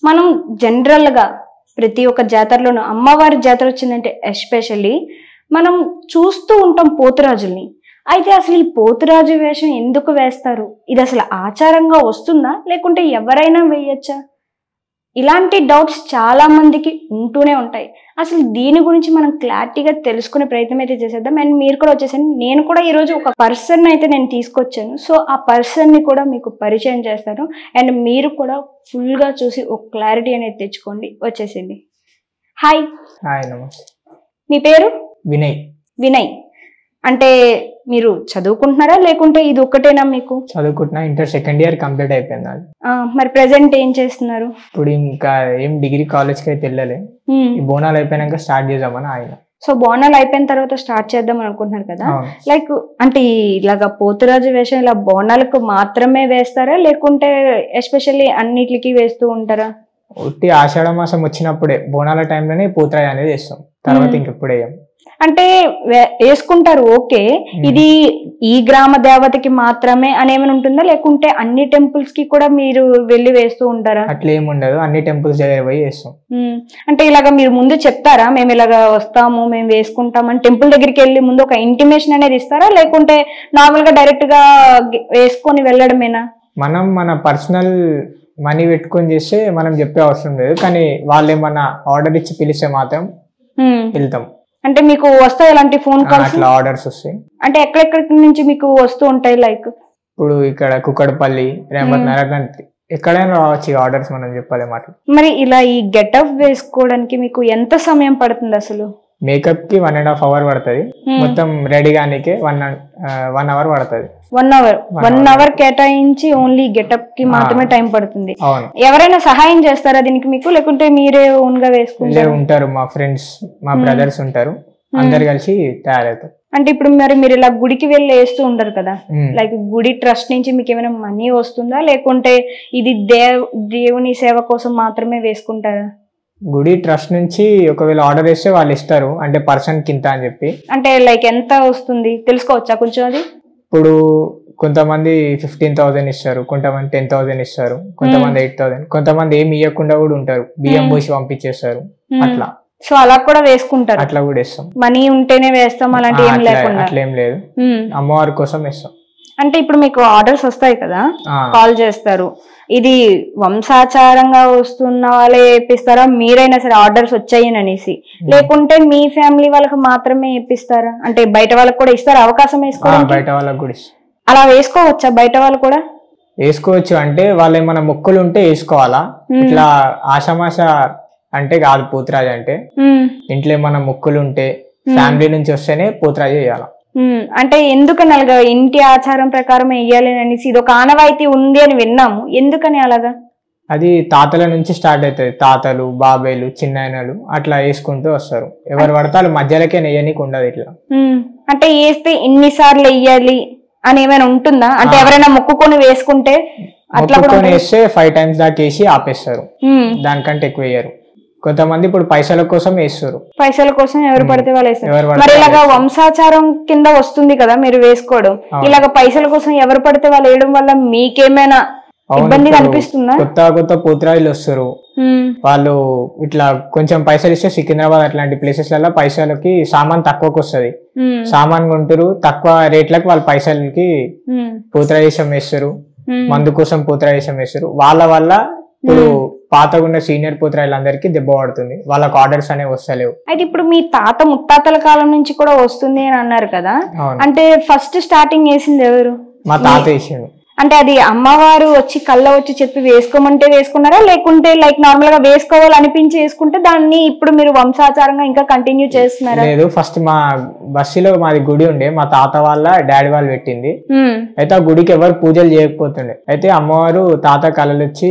మనం జనరల్గా ప్రతి ఒక్క జాతరలోనూ అమ్మవారి జాతర వచ్చిందంటే ఎస్పెషల్లీ మనం చూస్తూ ఉంటాం పోతురాజుల్ని. అయితే అసలు ఈ పోతురాజు వేషం ఎందుకు వేస్తారు? ఇది అసలు ఆచారంగా వస్తుందా లేకుంటే ఎవరైనా వేయచ్చా? ఇలాంటి డౌట్స్ చాలా మందికి ఉంటూనే ఉంటాయి. అసలు దీని గురించి మనం క్లారిటీగా తెలుసుకునే ప్రయత్నం అయితే చేసేద్దాం. అండ్ మీరు కూడా వచ్చేసండి. నేను కూడా ఈరోజు ఒక పర్సన్ అయితే నేను తీసుకొచ్చాను. సో ఆ పర్సన్ని కూడా మీకు పరిచయం చేస్తాను. అండ్ మీరు కూడా ఫుల్గా చూసి ఒక క్లారిటీ అనేది తెచ్చుకోండి. వచ్చేసింది. హాయ్. హాయ్, నమస్తే. మీ పేరు? వినయ్. వినయ్ అంటే మీరు చదువుకుంటున్నారా లేకుంటే ఇది ఒక్కటేనా మీకు? చదువుకుంటున్నా, ఇంటర్ సెకండ్ ఇయర్ కంప్లీట్ అయిపోయింది. మరి ప్రెసెంట్ ఏం చేస్తున్నారు? ఇప్పుడు ఇంకా ఏం డిగ్రీ కాలేజ్కి అయితే వెళ్ళలే. ఈ బోనాలు అయిపోయినాక స్టార్ట్ చేద్దామని ఆయన. సో బోనాలు అయిపోయిన తర్వాత స్టార్ట్ చేద్దాం అనుకుంటున్నారు కదా. లైక్ అంటే ఇలాగా పోతురాజు వేషం ఇలా బోనాలకు మాత్రమే వేస్తారా లేకుంటే ఎస్పెషల్లీ అన్నిటికి వేస్తూ ఉంటారా? ఒట్టి ఆషాఢ మాసం వచ్చినప్పుడే బోనాల టైంలోనే పోతురాజు అనేది వేస్తాం, తర్వాత ఇంకెప్పుడు వేయం. అంటే వేసుకుంటారు ఓకే, ఇది ఈ గ్రామ దేవతకి మాత్రమే అని ఏమైనా ఉంటుందా లేకుంటే అన్ని టెంపుల్స్ కి కూడా మీరు వెళ్ళి వేస్తూ ఉంటారా? అట్లా ఏమి ఉండదు, అన్ని టెంపుల్స్ దగ్గర పోయి వేస్తాం. అంటే ఇలాగా మీరు ముందు చెప్తారా మేము ఇలాగా వస్తాము మేము వేసుకుంటాం అని? టెంపుల్ దగ్గరికి వెళ్ళి ముందు ఒక ఇంటిమేషన్ అనేది ఇస్తారా లేకుంటే నార్మల్ గా డైరెక్ట్ గా వేసుకొని వెళ్ళడమేనా? మనం మన పర్సనల్ మనీ పెట్టుకొని చేస్తే మనం చెప్పే అవసరం లేదు, కానీ వాళ్ళు ఏమన్నా ఆర్డర్ ఇచ్చి పిలిస్తే మాత్రం వెళ్తాం. అంటే మీకు వస్తాయి ఇలాంటి ఫోన్ కాల్స్? అట్లా ఆర్డర్స్ వస్తాయి. అంటే ఎక్కడెక్కడి నుంచి మీకు వస్తూ ఉంటాయి? లైక్ ఇప్పుడు ఇక్కడ కుక్కడపల్లి, రేమత్, ఎక్కడైనా రావచ్చు ఆర్డర్స్, మనం చెప్పాలి మాట. మరి ఇలా ఈ గెటప్ వేసుకోవడానికి మీకు ఎంత సమయం పడుతుంది అసలు? మేకప్ కి 1.5 hours పడుతుంది, మొత్తం రెడీ గానికి 1 hour పడుతుంది. 1 hour కేటాయించి ఓన్లీ గెటప్ కి మాత్రమే టైం పడుతుంది. ఎవరైనా సహాయం చేస్తారా దీనికి మీకు లేకుంటే మీరే ఓన్ గా వేసుకుంటారు? ఉంటారు, మా ఫ్రెండ్స్ మా బ్రదర్స్ ఉంటారు, అందరు కలిసి తయారవుతారు. అంటే ఇప్పుడు మరి మీరు ఇలా గుడికి వెళ్ళి వేస్తూ ఉంటారు కదా, లైక్ గుడి ట్రస్ట్ నుంచి మీకు ఏమైనా మనీ వస్తుందా లేకుంటే ఇది దేవుని సేవ కోసం మాత్రమే వేసుకుంటారా? గుడి ట్రస్ట్ నుంచి ఒకవేళ ఆర్డర్ వేస్తే వాళ్ళు ఇస్తారు, అంటే పర్సన్ కింద అని చెప్పి. అంటే లైక్ ఎంత వస్తుంది తెలుసుకోవచ్చా కొంచెం అది? ఇప్పుడు కొంతమంది 15,000 ఇస్తారు, కొంతమంది 10,000 ఇస్తారు, కొంతమంది 8,000, కొంతమంది ఏమి ఇవ్వకుండా కూడా ఉంటారు, బియ్యం పోసి పంపించేస్తారు అట్లా. సో అలా కూడా వేసుకుంటారు? అట్లా కూడా వేస్తాం. మనీ ఉంటేనే వేస్తాం అలాంటి ఏం లేకుండా? అట్లా ఏం లేదు, అమ్మవారి కోసం వేస్తాం. అంటే ఇప్పుడు మీకు ఆర్డర్స్ వస్తాయి కదా, కాల్ చేస్తారు, ఇది వంశాచారంగా వస్తున్న వాళ్ళే వేపిస్తారా మీరైనా సరే ఆర్డర్స్ వచ్చాయి అనేసి, లేకుంటే మీ ఫ్యామిలీ వాళ్ళకి మాత్రమే వేపిస్తారా? అంటే బయట వాళ్ళకి కూడా ఇస్తారా అవకాశం వేసుకోవడానికి? బయట వాళ్ళకి కూడా అలా వేసుకోవచ్చా? బయట వాళ్ళు కూడా వేసుకోవచ్చు, అంటే వాళ్ళు ఏమైనా మొక్కులు ఉంటే వేసుకోవాలా, ఇట్లా ఆషామాష అంటే కాదు. పోతురాజు అంటే ఇంట్లో ఏమైనా మొక్కులు ఉంటే ఫ్యామిలీ నుంచి వస్తేనే పోతురాజు వేయాల. అంటే ఎందుకని అలాగా? ఇంటి ఆచారం ప్రకారం వేయాలి అనేసి ఇది ఒక ఆనవాయితీ ఉంది అని విన్నాము, ఎందుకని అలాగా? అది తాతల నుంచి స్టార్ట్ అవుతుంది, తాతలు, బాబాయ్లు, చిన్నాయనలు అట్లా వేసుకుంటూ వస్తారు. ఎవరు పడతారు మధ్యలోకే నెయ్యనికి ఉండదు ఇట్లా. అంటే వేస్తే ఇన్నిసార్లు వేయాలి అని ఏమైనా ఉంటుందా? అంటే ఎవరైనా మొక్కుకొని వేసుకుంటే అట్లా వేస్తే 5 times దాకా వేసి ఆపేస్తారు, దానికంటే ఎక్కువ వేయరు. కొంతమంది ఇప్పుడు పైసల కోసం వేస్తారు, పైసల కోసం ఎవరు పడితే వాళ్ళు వేస్తారు. మరి ఇలాగా వంశాచారం కింద వస్తుంది కదా మీరు వేసుకోవడం, ఇలాగ పైసల కోసం ఎవరు పడితే వాళ్ళు వేయడం వల్ల మీకేమైనా ఇబ్బంది కనిపిస్తుందా? కొత్త పోతురాజులు వస్తారు, వాళ్ళు ఇట్లా కొంచెం పైసలు ఇస్తే సికింద్రాబాద్ అట్లాంటి ప్లేసెస్ లలో పైసలకి సామాన్ తక్కువకి వస్తుంది, సామాన్ కొంటారు తక్కువ రేట్లకు, వాళ్ళ పైసలకి పోతురాజేశం వేస్తారు, మందు కోసం పోతురాజేశం వేస్తారు. వాళ్ళ వల్ల ఇప్పుడు పాతగా ఉన్న సీనియర్ పోతురాజులందరికీ దెబ్బ పడుతుంది, వాళ్ళకి ఆర్డర్స్ అనేవి వస్తలేవు. అయితే ఇప్పుడు మీ తాత ముత్తాతల కాలం నుంచి కూడా వస్తుంది అని అన్నారు కదా, అంటే ఫస్ట్ స్టార్టింగ్ వేసింది ఎవరు? మా తాత వేసిండు. అంటే అది అమ్మవారు వచ్చి కళ్ళ వచ్చి చెప్పి వేసుకోమంటే వేసుకున్నారా లేకుంటే లైక్ నార్మల్ గా వేసుకోవాలి అనిపించి వేసుకుంటే దాన్ని ఇప్పుడు మీరు వంశాచారంగా ఇంకా కంటిన్యూ చేస్తున్నారా? లేదు, ఫస్ట్ మా బస్సులో మాది గుడి ఉండే, మా తాత వాళ్ళ డాడీ వాళ్ళు పెట్టింది. అయితే ఆ గుడికి ఎవరు పూజలు చేయకపోతుండే, అయితే అమ్మవారు తాత కళలు వచ్చి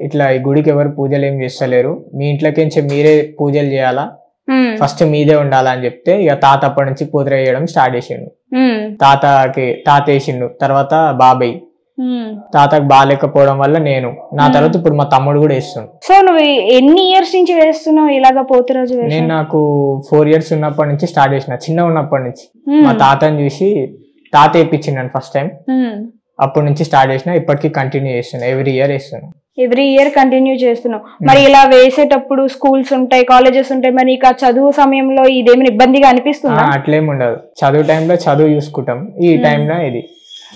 ఇట్లా ఈ గుడికి ఎవరు పూజలు ఏం చేస్తలేరు, మీ ఇంట్లోకి మీరే పూజలు చేయాలా, ఫస్ట్ మీదే ఉండాలా అని చెప్తే ఇక తాత అప్పటి నుంచి పూజ చేయడం స్టార్ట్ చేసిండు. తాత వేసిండు, తర్వాత బాబాయ్, తాతకు బాగాలేకపోవడం వల్ల నేను, నా తర్వాత ఇప్పుడు మా తమ్ముడు కూడా వేస్తున్నాడు. సో నువ్వు ఎన్ని ఇయర్స్ నుంచి వేస్తున్నావు ఇలాగా పోతురాజు? నేను నాకు 4 years ఉన్నప్పటి నుంచి స్టార్ట్ చేసిన, చిన్న ఉన్నప్పటి నుంచి మా తాతని చూసి తాత వేయించిండు ఫస్ట్ టైం. అప్పటి నుంచి స్టార్ట్ చేసిన, ఇప్పటికీ కంటిన్యూ చేస్తున్నా, ఎవ్రీ ఇయర్ వేస్తున్నా. ఎవ్రీ ఇయర్ కంటిన్యూ చేస్తున్నావు. మరి ఇలా వేసేటప్పుడు స్కూల్స్ ఉంటాయి, కాలేజెస్ ఉంటాయి, మరి నీకు ఆ చదువు సమయంలో ఇదేమైనా ఇబ్బందిగా అనిపిస్తుందా? అట్లేం ఉండదు, చదువు టైంలో చదువు చూసుకుంటాం, ఈ టైంలో ఇది.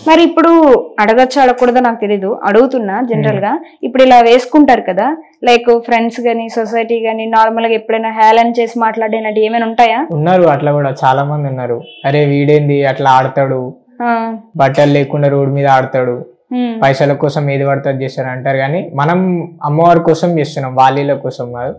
మరి ఇప్పుడు అడగచ్చు అడగకూడదో నాకు తెలీదు, అడుగుతున్నా జనరల్ గా. ఇప్పుడు ఇలా వేసుకుంటారు కదా, లైక్ ఫ్రెండ్స్ గానీ సొసైటీ గానీ నార్మల్ గా ఎప్పుడైనా హేళన చేసి మాట్లాడేనట్టు ఏమైనా ఉంటాయా? ఉన్నారు అట్లా కూడా చాలా మంది ఉన్నారు. అరే వీడేంది అట్లా ఆడతాడు, బట్టలు లేకుండా రోడ్డు మీద ఆడతాడు, పైసల కోసం ఏది పడుతుంది చేస్తారు అంటారు. కానీ మనం అమ్మవారి కోసం చేస్తున్నాం, వాళ్ళ కోసం కాదు,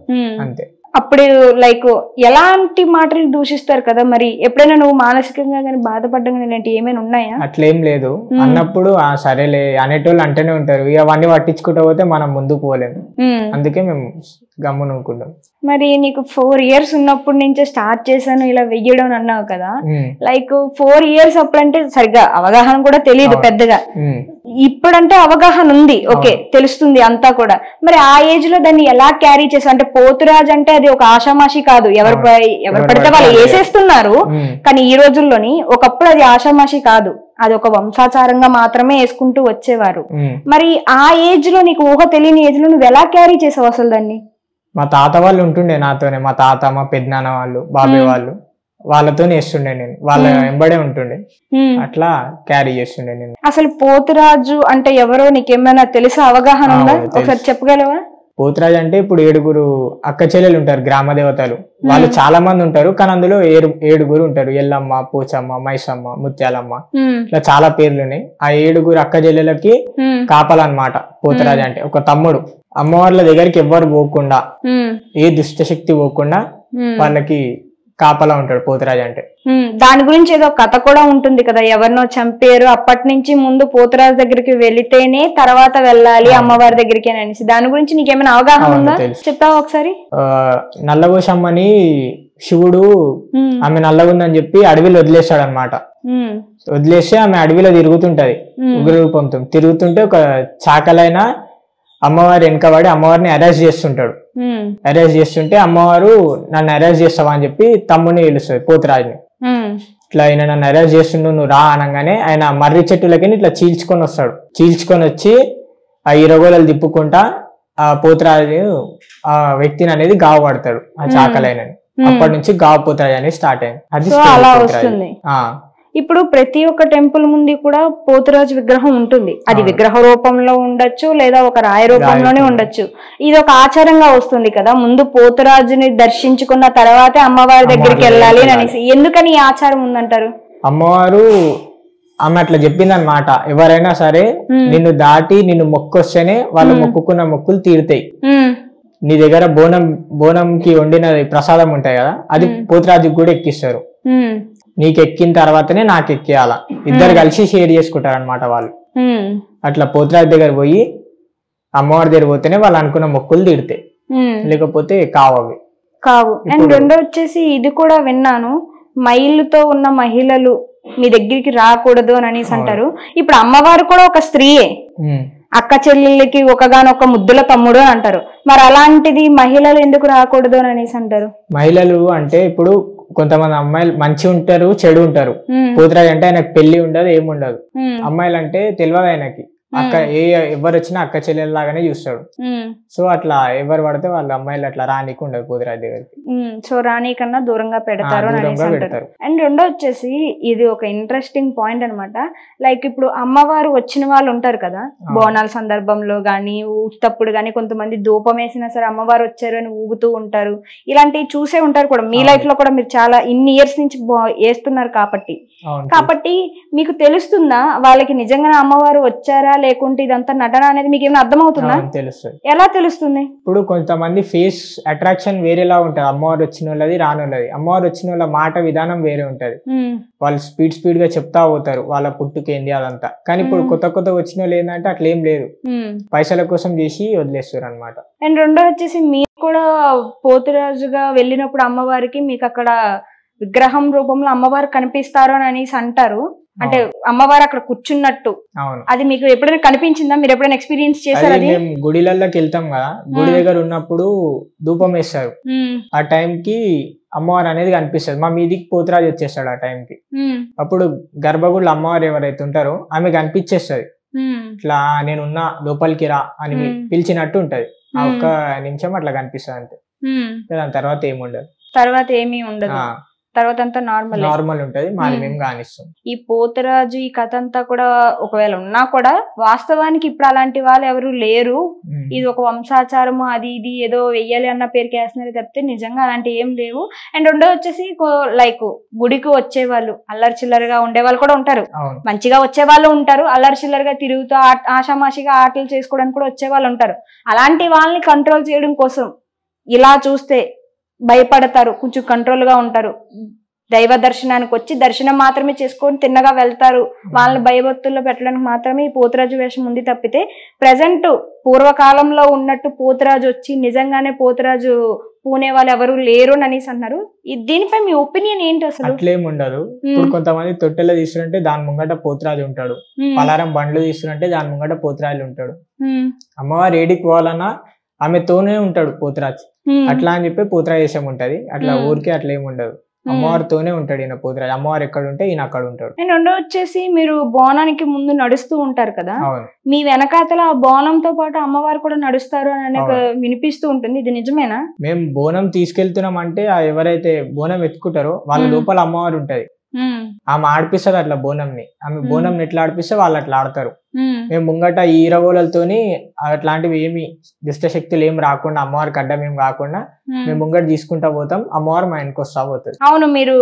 అంతే. అప్పుడు లైక్ ఎలాంటి మాటలు దూషిస్తారు కదా, మరి ఎప్పుడైనా నువ్వు మానసికంగా కానీ బాధపడ్డం కానీ ఇలాంటి ఏమైనా ఉన్నాయా? అట్లేం లేదు, అన్నప్పుడు సరేలే అనేటోళ్ళు అంటేనే ఉంటారు, ఇక అవన్నీ పట్టించుకుంటూ పోతే మనం ముందుకు పోలేము, అందుకే మేము గమ్మునుకుంటాం. మరి నీకు 4 years ఉన్నప్పటి నుంచే స్టార్ట్ చేశాను ఇలా వెయ్యడం అన్నావు కదా, లైక్ 4 years అప్పుడంటే సరిగ్గా అవగాహన కూడా తెలియదు పెద్దగా, ఇప్పుడంటే అవగాహన ఉంది, ఓకే తెలుస్తుంది అంతా కూడా. మరి ఆ ఏజ్ లో దాన్ని ఎలా క్యారీ చేసావు? అంటే పోతురాజు అంటే అది ఒక ఆషామాషి కాదు, ఎవరు పడితే వాళ్ళు వేసేస్తున్నారు, కానీ ఈ రోజుల్లోని ఒకప్పుడు అది ఆషామాషి కాదు, అది ఒక వంశాచారంగా మాత్రమే వేసుకుంటూ వచ్చేవారు. మరి ఆ ఏజ్ లో నీకు ఊహ తెలియని ఏజ్ లో నువ్వు ఎలా క్యారీ చేసావు అసలు దాన్ని? మా తాత వాళ్ళు ఉంటుండే నాతోనే, మా తాత, మా పెద్దనాన్న వాళ్ళు, బాబాయ్ వాళ్ళు, వాళ్ళతోనే వేస్తుండే నేను, వాళ్ళ వెంబడే ఉంటుండే, అట్లా క్యారీ చేస్తుండే నేను. అసలు పోతురాజు అంటే ఎవరో నీకేమైనా తెలుసా, అవగాహన ఉందా? ఒకసారి చెప్పగలవా? పోతురాజు అంటే ఇప్పుడు 7 అక్క చెల్లెలు ఉంటారు, గ్రామ దేవతలు, వాళ్ళు చాలా మంది ఉంటారు, కానీ అందులో 7 ఉంటారు, ఎల్లమ్మ, పోచమ్మ, మైసమ్మ, ముత్యాలమ్మ, ఇట్లా చాలా పేర్లు ఉన్నాయి. ఆ 7 అక్క చెల్లెలకి కాపాలన్నమాట పోతురాజు అంటే. ఒక తమ్ముడు, అమ్మవార్ల దగ్గరికి ఎవ్వరు పోకుండా, ఏ దుష్టశక్తి పోకుండా వాళ్ళకి కాపలా ఉంటాడు పోతురాజు అంటే. దాని గురించి ఏదో కథ కూడా ఉంటుంది కదా, ఎవరినో చంపారు, అప్పటి నుంచి ముందు పోతురాజు దగ్గరికి వెళితేనే తర్వాత వెళ్ళాలి అమ్మవారి దగ్గరికి అనేసి. దాని గురించి నీకేమైనా అవగాహన ఉందా, చెప్తావా ఒకసారి? నల్లగోషమ్మని శివుడు ఆమె నల్లగుందని చెప్పి అడవిలో వదిలేస్తాడు అనమాట. వదిలేసి ఆమె అడవిలో తిరుగుతుంటది, ఉగ్ర రూపంతో తిరుగుతుంటే ఒక చాకలైన అమ్మవారి వెనకబడి అమ్మవారిని అరెస్ట్ చేస్తుంటాడు. అరెస్ట్ చేస్తుంటే అమ్మవారు నన్ను అరెస్ట్ చేస్తావా అని చెప్పి తమ్ముడిని పిలుస్తుంది పోతురాజుని. ఇట్లా ఆయన నన్ను అరెస్ట్ చేస్తుండు, నువ్వు రా అనగానే ఆయన మర్రి చెట్టులకి ఇట్లా చీల్చుకొని వస్తాడు. చీల్చుకొని వచ్చి ఆ ఇరగోలలు తిప్పుకుంటా ఆ పోతురాజు ఆ వ్యక్తిని అనేది గావు పడతాడు, ఆ చాకలైనని. అప్పటి నుంచి గావు పోతురాజు అనేది స్టార్ట్ అయింది. అది ఇప్పుడు ప్రతి ఒక్క టెంపుల్ ముందు కూడా పోతురాజు విగ్రహం ఉంటుంది, అది విగ్రహ రూపంలో ఉండొచ్చు లేదా ఒక రాయి రూపంలోనే ఉండొచ్చు. ఇది ఒక ఆచారంగా వస్తుంది కదా, ముందు పోతురాజుని దర్శించుకున్న తర్వాతే అమ్మవారి దగ్గరికి వెళ్ళాలి అనేసి. ఎందుకని ఈ ఆచారం ఉందంటారు? అమ్మవారు ఆమె అట్లా చెప్పింది అనమాట, ఎవరైనా సరే నిన్ను దాటి నిన్ను మొక్కొస్తేనే వాళ్ళు మొక్కుకున్న మొక్కులు తీరుతాయి. నీ దగ్గర బోనంకి వండిన ప్రసాదం ఉంటాయి కదా, అది పోతురాజుకి కూడా ఎక్కిస్తారు. నీకు ఎక్కిన తర్వాతనే నాకు ఎక్కేయాల, ఇద్దరు కలిసి షేర్ చేసుకుంటారు అనమాట వాళ్ళు. అట్లా పోతురాజు దగ్గర పోయి అమ్మవారి దగ్గర పోతేనే వాళ్ళు అనుకున్న మొక్కులు తీరుతాయి, లేకపోతే కావు. అండ్ రెండో వచ్చేసి ఇది కూడా విన్నాను, మైలుతో ఉన్న మహిళలు మీ దగ్గరికి రాకూడదు అని అనేసి అంటారు. ఇప్పుడు అమ్మవారు కూడా ఒక స్త్రీయే, అక్క చెల్లెళ్ళకి ఒకగానొక ముద్దుల తమ్ముడు అని అంటారు. మరి అలాంటిది మహిళలు ఎందుకు రాకూడదు అని అనేసి అంటారు? మహిళలు అంటే ఇప్పుడు కొంతమంది అమ్మాయిలు మంచి ఉంటారు, చెడు ఉంటారు. పోతురాజు అంటే ఆయనకు పెళ్లి ఉండదు, ఏముండదు. అమ్మాయిలు అంటే తెలియదు ఆయనకి, అక్క ఎవరు వచ్చినా అక్క చెల్లెల్లాగానే చూస్తాడు. సో అట్లా ఎవరు పడితే వాళ్ళ అమ్మాయిలు అట్లా రానీకి ఉండదు పోతురాజు దగ్గరికి. సో రాణి కన్నా దూరంగా పెడతారు. అండ్ రెండో వచ్చేసి ఇది ఒక ఇంట్రెస్టింగ్ పాయింట్ అనమాట. లైక్ ఇప్పుడు అమ్మవారు వచ్చిన వాళ్ళు ఉంటారు కదా, బోనాల సందర్భంలో గానీ ఊతప్పుడు గానీ కొంతమంది ధూపం వేసినా సరే అమ్మవారు వచ్చారు అని ఊగుతూ ఉంటారు. ఇలాంటివి చూసే ఉంటారు కూడా, మీ లైఫ్ లో కూడా మీరు చాలా ఇన్ని ఇయర్స్ నుంచి వేస్తున్నారు కాబట్టి మీకు తెలుస్తుందా వాళ్ళకి నిజంగా అమ్మవారు వచ్చారా లేకుంటే ఇదంతా నటన అనేది మీకు ఏమైనా అర్థమవుతుందా? తెలుస్తుంది. ఎలా తెలుస్తుంది? ఇప్పుడు కొంతమంది ఫేస్ అట్రాక్షన్ వేరేలా ఉంటది, అమ్మవారు వచ్చిన వాళ్ళది రానోళ్ళది. అమ్మవారు వచ్చిన వాళ్ళ మాట విధానం వేరే ఉంటది, వాళ్ళు స్పీడ్ గా చెప్తా పోతారు వాళ్ళ పుట్టుకేంది అదంతా. కానీ ఇప్పుడు కొత్త వచ్చిన వాళ్ళు ఏంటంటే అట్లా ఏం లేదు, పైసల కోసం చేసి వదిలేస్తారు అనమాట. అండ్ రెండో వచ్చేసి మీరు కూడా పోతురాజుగా వెళ్ళినప్పుడు అమ్మవారికి మీకు అక్కడ విగ్రహం రూపంలో అమ్మవారు కనిపిస్తారు అని అనేసి అంటారు, అంటే అమ్మవారు అక్కడ కూర్చున్నట్టు. అది మీకు ఎప్పుడైనా కనిపించిందా? మీరు ఎప్పుడైనా ఎక్స్పీరియన్స్ చేశారు? మేము గుడిలలోకి వెళ్తాం కదా, గుడి దగ్గర ఉన్నప్పుడు ధూపం వేస్తారు, ఆ టైంకి అమ్మవారు అనేది కనిపిస్తుంది, మా మీదికి పోతురాజు వచ్చేస్తాడు ఆ టైంకి. అప్పుడు గర్భగుడిలో అమ్మవారు ఎవరైతే ఉంటారో ఆమె కనిపించేస్తుంది. ఇట్లా నేనున్నా లోపలికి రా అని పిలిచినట్టు ఉంటది. ఆ ఒక్క నిమిషం అట్లా కనిపిస్తుంది అంతే. దాని తర్వాత ఏముండదు, తర్వాత ఏమీ ఉండదు, తర్వాత అంతా నార్మల్ ఉంటది. మాది మేము కానిస్తాం. ఈ పోతరాజు ఈ కథ అంతా కూడా ఒకవేళ ఉన్నా కూడా వాస్తవానికి ఇప్పుడు అలాంటి వాళ్ళు ఎవరు లేరు. ఇది ఒక వంశాచారము, అది ఇది ఏదో వెయ్యాలి అన్న పేరుకి వేస్తున్నారు తప్పితే నిజంగా అలాంటి ఏం లేవు. అండ్ రెండో వచ్చేసి లైక్ గుడికి వచ్చే వాళ్ళు అల్లరి చిల్లరగా ఉండే వాళ్ళు కూడా ఉంటారు, మంచిగా వచ్చే వాళ్ళు ఉంటారు, అల్లరి చిల్లరగా తిరుగుతూ ఆషామాషిగా ఆటలు చేసుకోవడానికి కూడా వచ్చే వాళ్ళు ఉంటారు. అలాంటి వాళ్ళని కంట్రోల్ చేయడం కోసం ఇలా చూస్తే భయపడతారు, కొంచెం కంట్రోల్ గా ఉంటారు. దైవ దర్శనానికి వచ్చి దర్శనం మాత్రమే చేసుకొని తిన్నగా వెళ్తారు. వాళ్ళని భయభక్తుల్లో పెట్టడానికి మాత్రమే ఈ పోతురాజు వేషం ఉంది తప్పితే ప్రజెంట్ పూర్వకాలంలో ఉన్నట్టు పోతురాజు వచ్చి నిజంగానే పోతురాజు పూనే వాళ్ళు ఎవరు లేరు అని అనేసి అన్నారు. దీనిపై మీ ఒపీనియన్ ఏంటి అసలు? అట్లేం ఉండదు. ఇప్పుడు కొంతమంది తొట్టెలో తీసుకుంటే దాని ముంగట పోతురాజు ఉంటాడు, పలారం బండ్లు తీసుకుంటే దాని ముంగట పోతురాజు ఉంటాడు. అమ్మవారు ఏడికి పోవాలన్నా ఆమెతోనే ఉంటాడు పోతురాజు. అట్లా అని చెప్పి పోతురాజేశం ఉంటది. అట్లా ఊరికే అట్లా ఏమి ఉండదు, అమ్మవారితోనే ఉంటాడు ఈయన పోతురాజు. అమ్మవారు ఎక్కడ ఉంటే ఈయన అక్కడ ఉంటాడు. అండ్ రెండో వచ్చేసి మీరు బోనానికి ముందు నడుస్తూ ఉంటారు కదా, మీ వెనకాతల ఆ బోనంతో పాటు అమ్మవారు కూడా నడుస్తారు అని వినిపిస్తూ ఉంటుంది. ఇది నిజమేనా? మేము బోనం తీసుకెళ్తున్నాం అంటే ఎవరైతే బోనం ఎత్తుకుంటారో వాళ్ళ లోపల అమ్మవారు ఉంటది. ఆమె ఆడిపిస్తుంది అట్లా బోనంని. ఆమె బోనం ఎట్లా ఆడిపిస్తే వాళ్ళు అట్లా ఆడతారు. మేము ముంగట ఈ ఈరగోలతోని అట్లాంటివి ఏమి దుష్టశక్తులు ఏమి రాకుండా, అమ్మవారికి అడ్డం ఏం కాకుండా మేము ముంగట తీసుకుంటా పోతాం. అమ్మవారు మా ఇంటికి వస్తా పోతుంది. అవును, మీరు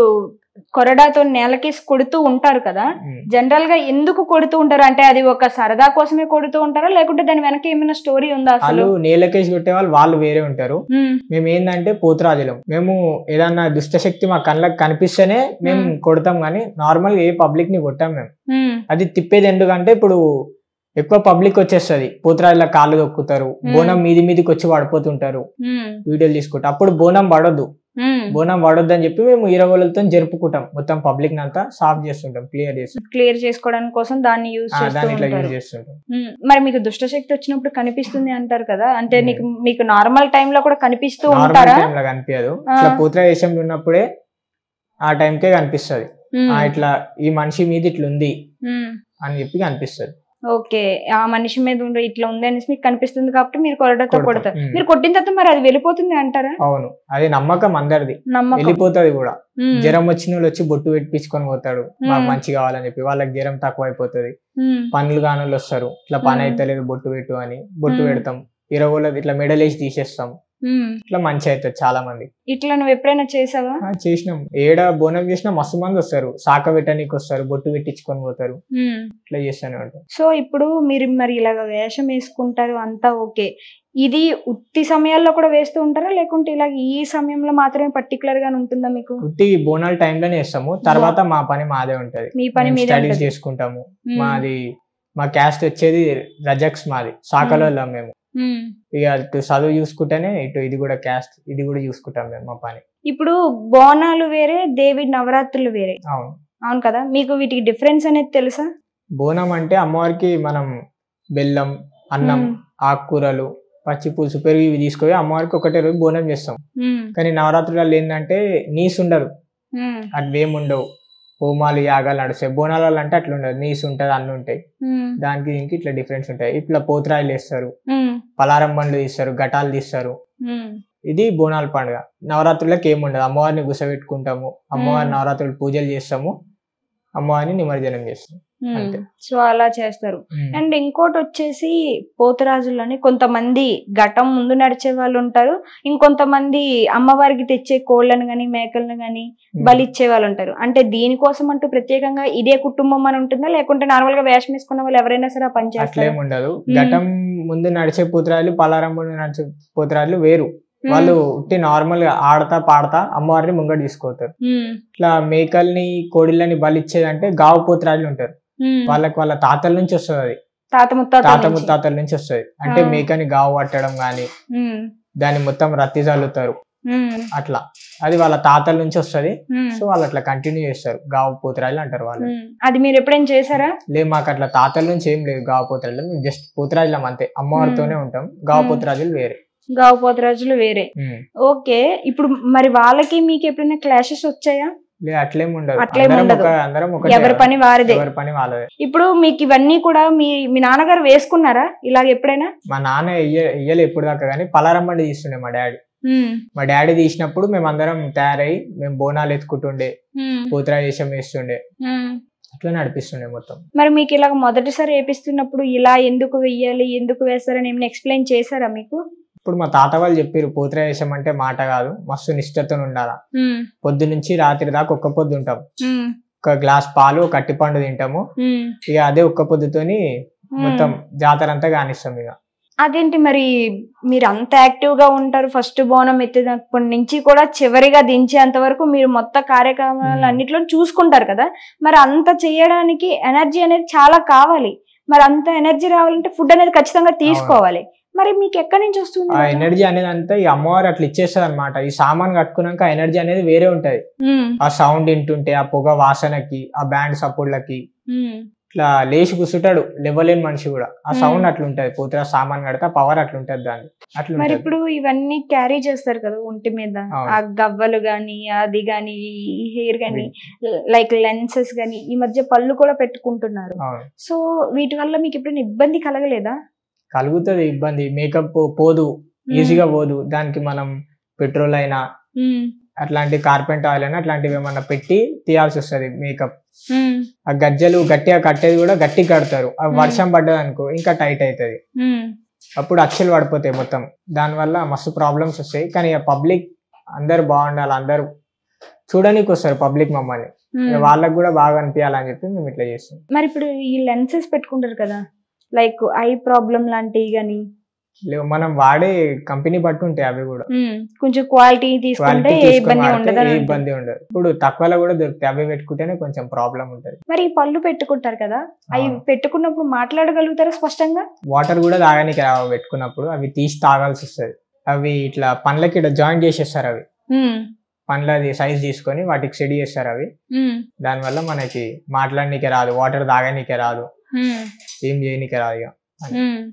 కొరడాతో నేలకేసి కొడుతూ ఉంటారు కదా, జనరల్ గా ఎందుకు కొడుతూ ఉంటారు? అంటే అది ఒక సరదా కోసమే కొడుతూ ఉంటారా, లేకుంటే దాని వెనక ఏమైనా స్టోరీ ఉందా? అసలు నేలకేసి కొట్టే వాళ్ళు వేరే ఉంటారు. మేము ఏంటంటే పోతురాజులం. మేము ఏదన్నా దుష్టశక్తి మా కళ్ళకి కనిపిస్తేనే మేము కొడతాం, కానీ నార్మల్ ఏ పబ్లిక్ ని కొట్టాం మేము. అది తిప్పేది ఎందుకంటే ఇప్పుడు ఎక్కువ పబ్లిక్ వచ్చేస్తుంది, పోతురాజుల కాళ్ళు దొక్కుతారు, బోనం మీదికి వచ్చి పడిపోతుంటారు, వీడియోలు తీసుకుంటారు. అప్పుడు బోనం పడొద్దు, బోనం పడొద్దు అని చెప్పి మేము ఈరగోలతో జరుపుకుంటాం. మొత్తం పబ్లిక్ అంతా సాఫ్ చేస్తుంటాం, క్లియర్ చేసుకోవడానికి కోసం దాన్ని యూజ్ చేస్తుంటాం. మరి మీకు దుష్టశక్తి వచ్చినప్పుడు కనిపిస్తుంది అంటారు కదా, అంటే మీకు నార్మల్ టైమ్ లో కూడా కనిపిస్తూ ఉంటారా? కనిపించదు, ఇట్లా పోతురాజేశంలో ఉన్నప్పుడే ఆ టైంకే కనిపిస్తుంది. ఇట్లా ఈ మనిషి మీద ఇట్లా ఉంది అని చెప్పి కనిపిస్తుంది. ఓకే, ఆ మనిషి మీద ఇట్లా ఉంది అనేసి మీకు కనిపిస్తుంది కాబట్టి మీరు కొరడాతో కొడతారు. మీరు కొట్టిన తర్వాత మరి అది వెళ్ళిపోతుంది అంటారా? అవును, అది నమ్మకం అందరిది, వెళ్ళిపోతుంది కూడా. జ్వరం వచ్చిన వాళ్ళు వచ్చి బొట్టు పెట్టించుకొని పోతాడు, మాకు మంచి కావాలని చెప్పి. వాళ్ళకి జ్వరం తక్కువ అయిపోతుంది. పనులు కాని వాళ్ళు వస్తారు, ఇట్లా పని అయితే లేదు బొట్టు పెట్టు అని బొట్టు పెడతాం. 20 రోజులు ఇట్లా మెడలేసి తీసేస్తాం, ఇట్లా మంచి అవుతుంది చాలా మంది. ఇట్లా నువ్వు ఎప్పుడైనా చేసావా? చేసినాం. ఏడా బోనం చేసినా మస్తు మంది వస్తారు, శాఖ పెట్టడానికి వస్తారు, బొట్టు పెట్టించుకొని పోతారు, ఇట్లా చేస్తూనే ఉంటారు. సో ఇప్పుడు మీరు మరి ఇలాగ వేషం వేసుకుంటారు అంతా ఓకే, ఇది ఉత్తి సమయాల్లో కూడా వేస్తూ ఉంటారా, లేకుంటే ఇలాగ ఈ సమయంలో మాత్రమే పర్టికులర్ గా ఉంటుందా మీకు? ఉత్తి బోనాల టైంలోనే వేస్తాము, తర్వాత మా పని మాదే ఉంటది. మీ పని మీద స్టడీస్ చేసుకుంటాము. మా క్యాస్ట్ వచ్చేది రజక్స్, మాది శాఖలో మేము. ఇక అటు చదువు చూసుకుంటేనే ఇటు ఇది కూడా క్యాస్ట్, ఇది కూడా చూసుకుంటాం మేము మా పని. ఇప్పుడు బోనాలు వేరే, దేవి నవరాత్రులు వేరే. అవును కదా, మీకు వీటికి డిఫరెన్స్ అనేది తెలుసా? బోనం అంటే అమ్మవారికి మనం బెల్లం, అన్నం, ఆకుకూరలు, పచ్చి పులుసు, పెరుగు ఇవి తీసుకొని అమ్మవారికి ఒకటే రోజు బోనం చేస్తాం. కానీ నవరాత్రులలో ఏంటంటే నీసు ఉండదు, అవేముండవు, హోమాలు యాగాలు నడుస్తాయి. బోనాలలో అంటే అట్లా ఉండదు, నీసు ఉంటది, అన్ని ఉంటాయి. దానికి దీనికి ఇట్లా డిఫరెన్స్ ఉంటాయి. ఇట్లా పోతురాయిలు వేస్తారు, పలారం బండ్లు తీస్తారు, ఘటాలు తీస్తారు. ఇది బోనాల పండుగ. నవరాత్రులకు ఏముండదు, అమ్మవారిని గుసబెట్టుకుంటాము, అమ్మవారి నవరాత్రులు పూజలు చేస్తాము, అమ్మవారిని నిమజ్జనం చేస్తాం. సో అలా చేస్తారు. అండ్ ఇంకోటి వచ్చేసి పోతురాజులని కొంతమంది ఘటం ముందు నడిచే వాళ్ళు ఉంటారు, ఇంకొంతమంది అమ్మవారికి తెచ్చే కోళ్ళను గాని మేకలను గాని బలిచ్చే వాళ్ళు ఉంటారు. అంటే దీనికోసం అంటూ ప్రత్యేకంగా ఇదే కుటుంబం అని ఉంటుందా, లేకుంటే నార్మల్ గా వేషం వేసుకున్న వాళ్ళు ఎవరైనా సరే పని చేస్తారు? అట్లేం ఉండదు. ఘటం ముందు నడిచే పోతురాజులు, పలారం ముందు నడిచే పోతురాజులు వేరు. వాళ్ళు ఉట్టి నార్మల్ గా ఆడతా పాడతా అమ్మవారిని ముంగట తీసుకోతారు. ఇట్లా మేకల్ని కోడిళ్ళని బలిచ్చేదంటే గావు పోతురాజులు ఉంటారు, వాళ్ళకి వాళ్ళ తాతల నుంచి వస్తుంది, అది తాత ముత్తాతల నుంచి వస్తుంది. అంటే మేకని గావు పట్టడం గాని దాన్ని మొత్తం రత్తి చల్లుతారు, అట్లా అది వాళ్ళ తాతల నుంచి వస్తుంది. సో వాళ్ళు అట్లా కంటిన్యూ చేస్తారు, గావు పోతురాజులు అంటారు వాళ్ళు. అది మీరు ఎప్పుడైనా చేశారా? లేదు, మాకు అట్లా తాతల నుంచి ఏం లేదు గావు పోతురాజులు, మేము జస్ట్ పోతురాజులం అంతే, అమ్మవారితోనే ఉంటాం. గావు పోతురాజులు వేరే. గావు పోతురాజులు వేరే. ఓకే, ఇప్పుడు మరి వాళ్ళకి మీకు ఎప్పుడైనా క్లాషెస్ వచ్చాయా? అట్లేం ఉండదు, అట్లేం ఉండదు. అందరం ఎవరి పని వారిదే. ఎవరి పని వాళ్ళదే. ఇప్పుడు మీకు ఇవన్నీ కూడా మీ నాన్నగారు వేసుకున్నారా ఇలాగ ఎప్పుడైనా? మా నాన్న ఇయ్యలే ఎప్పుడు దాకా, కానీ పలారం బండి తీస్తుండే మా డాడీ తీసినప్పుడు మేము అందరం తయారై మేము బోనాలు ఎత్తుకుంటుండే, పోతురాజేశం వేస్తుండే, అట్లా నడిపిస్తుండే మొత్తం. మరి మీకు ఇలాగ మొదటిసారి వేపిస్తున్నప్పుడు ఇలా ఎందుకు వెయ్యాలి, ఎందుకు వేస్తారని ఏమైనా ఎక్స్ప్లెయిన్ చేశారా మీకు? ఇప్పుడు మా తాత వాళ్ళు చెప్పారు, పోతురాజేశం అంటే మాట కాదు, మస్తు నిష్ఠతో ఉండాలా. పొద్దు నుంచి రాత్రి దాకా ఒక్క పొద్దు ఉంటాం, ఒక గ్లాస్ పాలు ఒక అట్టిపండు తింటాము, ఇక అదే ఒక్క పొద్దుతోని మొత్తం జాతర అంతా కానిస్తాం. ఇక అదేంటి మరి మీరు అంత యాక్టివ్ గా ఉంటారు, ఫస్ట్ బోనం ఎత్తినప్పటి నుంచి కూడా చివరిగా దించేంత వరకు మీరు మొత్తం కార్యక్రమాలు అన్నిట్లో చూసుకుంటారు కదా, మరి అంత చేయడానికి ఎనర్జీ అనేది చాలా కావాలి. మరి అంత ఎనర్జీ రావాలంటే ఫుడ్ అనేది ఖచ్చితంగా తీసుకోవాలి. మరి మీకు ఎక్కడి నుంచి వస్తుంది ఆ ఎనర్జీ అనేది? అంతా ఈ అమ్మవారు అట్లా ఇచ్చేస్తుంది అనమాట. ఈ సామాన్ కట్టుకున్నాక ఎనర్జీ అనేది వేరే ఉంటది. ఆ సౌండ్ వింటుంటే, ఆ పొగ వాసనకి, ఆ బ్యాండ్ సపోర్ట్లకి ఇట్లా లేచి కూర్చుంటాడు లేవలేని మనిషి కూడా. ఆ సౌండ్ అట్లుంటది, పోతురా సామాన్ కడితే పవర్ అట్లుంటది దాన్ని. అట్లా మరి ఇప్పుడు ఇవన్నీ క్యారీ చేస్తారు కదా ఒంటి మీద, ఆ గవ్వలు గాని, అది గాని, హెయిర్ గాని, లైక్ లెన్సెస్ గాని, ఈ మధ్య పళ్ళు కూడా పెట్టుకుంటున్నారు. సో వీటి వల్ల మీకు ఎప్పుడైనా ఇబ్బంది కలగలేదా? కలుగుతుంది ఇబ్బంది. మేకప్ పోదు, ఈజీగా పోదు. దానికి మనం పెట్రోల్ అయినా అట్లాంటి కార్పెంట్ ఆయిల్ అయినా అట్లాంటివి ఏమన్నా పెట్టి తీయాల్సి వస్తుంది మేకప్. ఆ గజ్జలు గట్టిగా కట్టేది కూడా గట్టి కడతారు, ఆ వర్షం పడ్డది అనుకో ఇంకా టైట్ అవుతుంది, అప్పుడు అక్షలు పడిపోతాయి మొత్తం. దానివల్ల మస్తు ప్రాబ్లమ్స్ వస్తాయి. కానీ పబ్లిక్ అందరు బాగుండాలి, అందరు చూడడానికి వస్తారు పబ్లిక్ మమ్మల్ని, వాళ్ళకి కూడా బాగా అనిపించాలని చెప్పి మేము ఇట్లా చేస్తాం. మరి ఇప్పుడు ఈ లెన్సెస్ పెట్టుకుంటారు కదా, లైక్ ఐ ప్రాబ్లం లాంటివి గానీ మనం వాడే కంపెనీ బట్టి ఉంటాయి అవి కూడా. కొంచెం క్వాలిటీ తీసుకుంటే ఇబ్బంది ఉండదు. ఇప్పుడు తక్కువలో కూడా దొరుకుతాయి, అవి పెట్టుకుంటేనే కొంచెం ప్రాబ్లం ఉంటది. మరి ఈ పళ్ళు పెట్టుకుంటారు కదా, అవి పెట్టుకున్నప్పుడు మాట్లాడగలుగుతారా స్పష్టంగా? వాటర్ కూడా తాగడానికి పెట్టుకున్నప్పుడు అవి తీసి తాగాల్సి వస్తుంది. అవి ఇట్లా పండ్లకి ఇట్లా జాయింట్ చేసేస్తారు, అవి పండ్లది సైజ్ తీసుకొని వాటికి సెడి చేస్తారు అవి. దానివల్ల మనకి మాట్లాడనీకే రాదు, వాటర్ తాగనీకే రాదు, ఏం చేయనీకే రాదు. ఇక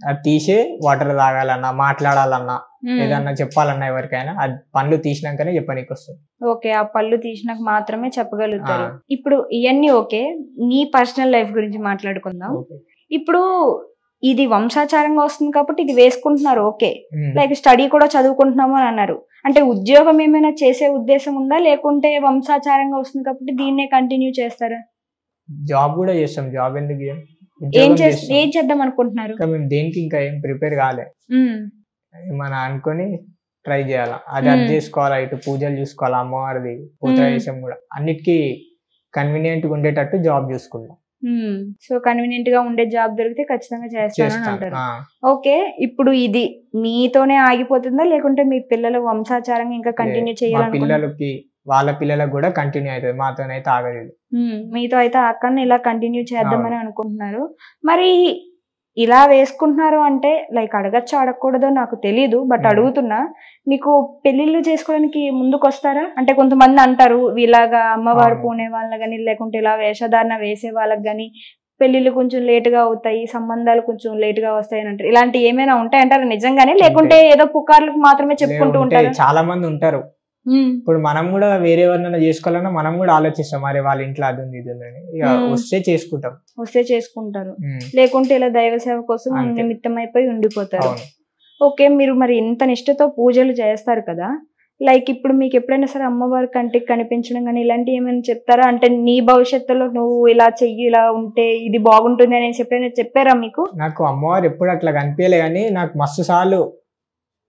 అది తీసే వాటర్ తాగాలన్నా, మాట్లాడాలన్నా, ఏదన్నా చెప్పాలన్నా ఎవరికైనా అది పళ్ళు తీసినాకనే చెప్పనీకి వస్తుంది. ఓకే, ఆ పళ్ళు తీసినాక మాత్రమే చెప్పగలుగుతారు. ఇప్పుడు ఇవన్నీ ఓకే, నీ పర్సనల్ లైఫ్ గురించి మాట్లాడుకుందాం. ఇప్పుడు ఇది వంశాచారంగా వస్తుంది కాబట్టి ఇది వేసుకుంటున్నారు, ఓకే. లైక్ స్టడీ కూడా చదువుకుంటున్నాము అని అన్నారు, అంటే ఉద్యోగం ఏమైనా చేసే ఉద్దేశం ఉందా, లేకుంటే వంశాచారంగా వస్తుంది కాబట్టి దీన్నే కంటిన్యూ చేస్తారా? జాబ్ కూడా చేస్తాం. జాబ్ ఎందుకు ఏం చేద్దాం అనుకుంటున్నారు? మేము దేనికి ఇంకా ఏం ప్రిపేర్ కాలే, ఏమన్నా అనుకొని ట్రై చేయాలా. అది చేసుకోవాలా, ఇటు పూజలు చూసుకోవాలా, అమ్మవారిది పూజాదేశం కూడా అన్నిటికీ కన్వీనియంట్ గా ఉండేటట్టు జాబ్ చూసుకుంటాం. సో కన్వీనియంట్ గా ఉండే జాబ్ దొరికితే ఖచ్చితంగా చేస్తానని అంటారు. ఓకే, ఇప్పుడు ఇది మీతోనే ఆగిపోతుందా, లేకుంటే మీ పిల్లల వంశాచారంగా ఇంకా కంటిన్యూ చేయాలి? పిల్లలకి వాళ్ళ పిల్లలకు కూడా కంటిన్యూ అవుతుంది, మాతోనైతే ఆగలేదు. మీతో అయితే అక్కడ ఇలా కంటిన్యూ చేద్దామని అనుకుంటున్నారు. మరి ఇలా వేసుకుంటున్నారు అంటే లైక్ అడగచ్చో అడగకూడదో నాకు తెలీదు, బట్ అడుగుతున్నా, మీకు పెళ్లిళ్ళు చేసుకోవడానికి ముందుకు వస్తారా? అంటే కొంతమంది అంటారు ఇలాగా అమ్మవారు పూనే వాళ్ళని కానీ, లేకుంటే ఇలా వేషధారణ వేసే వాళ్ళకి కానీ పెళ్లిళ్ళు కొంచెం లేటుగా అవుతాయి, సంబంధాలు కొంచెం లేటుగా వస్తాయి అని అంటారు. ఇలాంటి ఏమైనా ఉంటాయంటారు నిజంగానే, లేకుంటే ఏదో పుకార్లకు మాత్రమే చెప్పుకుంటూ ఉంటారు? చాలా మంది ఉంటారు. ఇప్పుడు మనం కూడా వేరే ఎవరినైనా చేసుకోవాలన్నా మనం కూడా ఆలోచిస్తాం, మరి వాళ్ళ ఇంట్లో అది ఉంది ఇది ఉందని. ఇక వస్తే చేసుకుంటారు, లేకుంటే ఇలా దైవ సేవ కోసం నిమిత్తం అయిపోయి ఉండిపోతారు. ఓకే, మీరు మరి ఇంత నిష్ఠతో పూజలు చేస్తారు కదా, లైక్ ఇప్పుడు మీకు ఎప్పుడైనా సరే అమ్మవారి కంటికి కనిపించడం కానీ ఇలాంటివి ఏమైనా చెప్తారా? అంటే నీ భవిష్యత్తులో నువ్వు ఇలా చెయ్యి, ఇలా ఉంటే ఇది బాగుంటుంది అనేసి ఎప్పుడైనా చెప్పారా మీకు? నాకు అమ్మవారు ఎప్పుడు అట్లా కనిపించలే, కానీ నాకు మస్తు సార్లు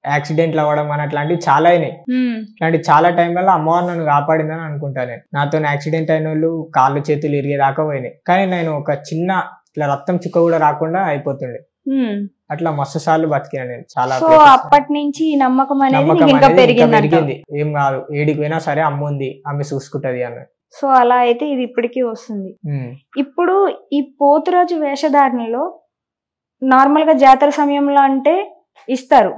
యాక్సిడెంట్లు అవ్వడం అని అట్లాంటివి చాలా అయినాయి. ఇట్లాంటి చాలా టైంలలో అమ్మవారు నన్ను కాపాడిందని అనుకుంటాను. నాతో యాక్సిడెంట్ అయిన వాళ్ళు కాళ్ళు చేతులు ఇరిగేదాకా పోయినాయి, కానీ నేను ఒక చిన్న ఇట్లా రక్తం చుక్క కూడా రాకుండా అయిపోతుండే. అట్లా మస్తు సార్లు బతికినా నేను చాలా. అప్పటి నుంచి నమ్మకం అనేది పెరిగింది. ఏం కాదు, ఏడికి పోయినా సరే అమ్మ ఉంది, ఆమె చూసుకుంటది అన్న. సో అలా అయితే ఇది ఇప్పటికీ వస్తుంది. ఇప్పుడు ఈ పోతురాజు వేషధారణలో నార్మల్ గా జాతర సమయంలో అంటే ఇస్తారు,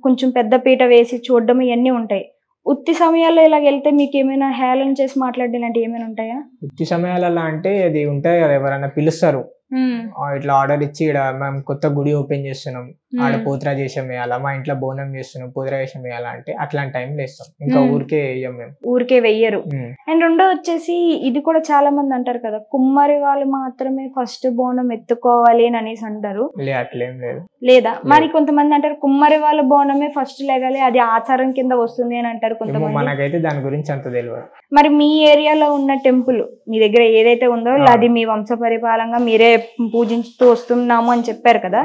కొంచెం పెద్ద పీట వేసి చూడడం ఇవన్నీ ఉంటాయి. ఉత్తి సమయాల్లో ఇలా వెళ్తే మీకు ఏమైనా హేళన చేసి మాట్లాడడం ఇలాంటివి ఏమైనా ఉంటాయా? ఉత్తి సమయాలలో అంటే అది ఉంటాయి కదా, ఎవరైనా పిలుస్తారు, ఇట్లా ఆర్డర్ ఇచ్చి ఇక్కడ మేము కొత్త గుడి ఓపెన్ చేస్తున్నాం, ఆడ పోతురా చేసాం వేయాలా, మా ఇంట్లో బోనం చేస్తున్నాం పోతురా వేషం వేయాలా అంటే అట్లాంటి టైంలో వేస్తాం, ఇంకా ఊరికే వేయం మేము. ఊరికే వెయ్యరు. అండ్ రెండో వచ్చేసి ఇది కూడా చాలా మంది అంటారు కదా, కుమ్మరి వాళ్ళు మాత్రమే ఫస్ట్ బోనం ఎత్తుకోవాలి అని అనేసి అంటారు. అట్లేం లేదు. లేదా మరి కొంతమంది అంటారు కుమ్మరి వాళ్ళ బోనమే ఫస్ట్ లేగాలి, అది ఆచారం కింద వస్తుంది అని అంటారు కొంతమంది. మనకైతే దాని గురించి అంత తెలియదు. మరి మీ ఏరియాలో ఉన్న టెంపుల్ మీ దగ్గర ఏదైతే ఉందో అది మీ వంశ పరిపాలనగా మీరే పూజించుతూ వస్తున్నాము అని చెప్పారు కదా,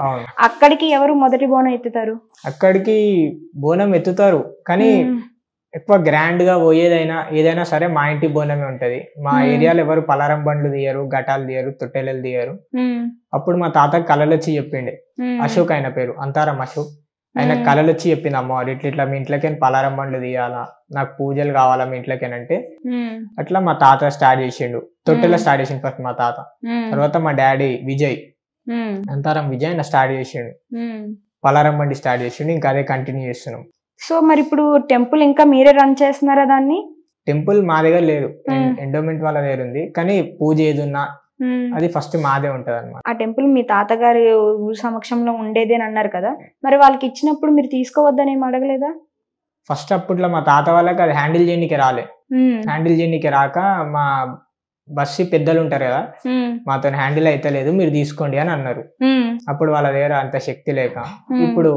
అక్కడికి ఎవరు మొదటి బోనం ఎత్తుతారు? అక్కడికి బోనం ఎత్తుతారు కానీ ఎక్కువ గ్రాండ్ గా పోయేదైనా ఏదైనా సరే మా ఇంటి బోనమే ఉంటది. మా ఏరియాలో ఎవరు పలారం బండ్లు తీయరు, ఘటాలు తీయరు, తొట్టెలు తీయరు. అప్పుడు మా తాత కళలు వచ్చి చెప్పిండే, అశోక్ ఆయన పేరు అంతారం అశోక్, ఆయన కళలు వచ్చి చెప్పింది అమ్మవారు ఇట్లా మీ ఇంట్లోకి పలారం బండ్లు తీయాలా, నాకు పూజలు కావాలా మీ ఇంట్లోకేనంటే అట్లా మా తాత స్టార్ట్ చేసిండు. తొట్టెలో స్టార్ట్ చేసిండు ఫస్ట్ మా తాత, తర్వాత మా డాడీ విజయ్ అంతారం విజయ్ ఆయన స్టార్ట్ చేసిండు, పలారం బండి స్టార్ట్ చేసిండు, ఇంకా అదే కంటిన్యూ చేస్తున్నాం. సో మరి ఇప్పుడు టెంపుల్ ఇంకా మీరే రన్ చేస్తున్నారా దాన్ని? టెంపుల్ మా దగ్గర లేదు, ఎండోమెంట్ వాళ్ళ దగ్గర ఉంది, కానీ పూజ ఏదున్నా అది ఫస్ట్ మాదే ఉంటది అన్నమాట. ఆ టెంపుల్ మీ తాతగారి సమక్షంలో ఉండేది అని అన్నారు కదా, మరి వాళ్ళకి ఇచ్చినప్పుడు మీరు తీసుకోవద్దని ఏం అడగలేదా? ఫస్ట్ అప్పట్లో మా తాత వాళ్ళకి అది హ్యాండిల్ చేయడానికి రాలే, హ్యాండిల్ చేయడానికి రాక మా బస్సు పెద్దలు ఉంటారు కదా, మాతో హ్యాండిల్ అయితే లేదు మీరు తీసుకోండి అని అన్నారు. అప్పుడు వాళ్ళ దగ్గర అంత శక్తి లేక, ఇప్పుడు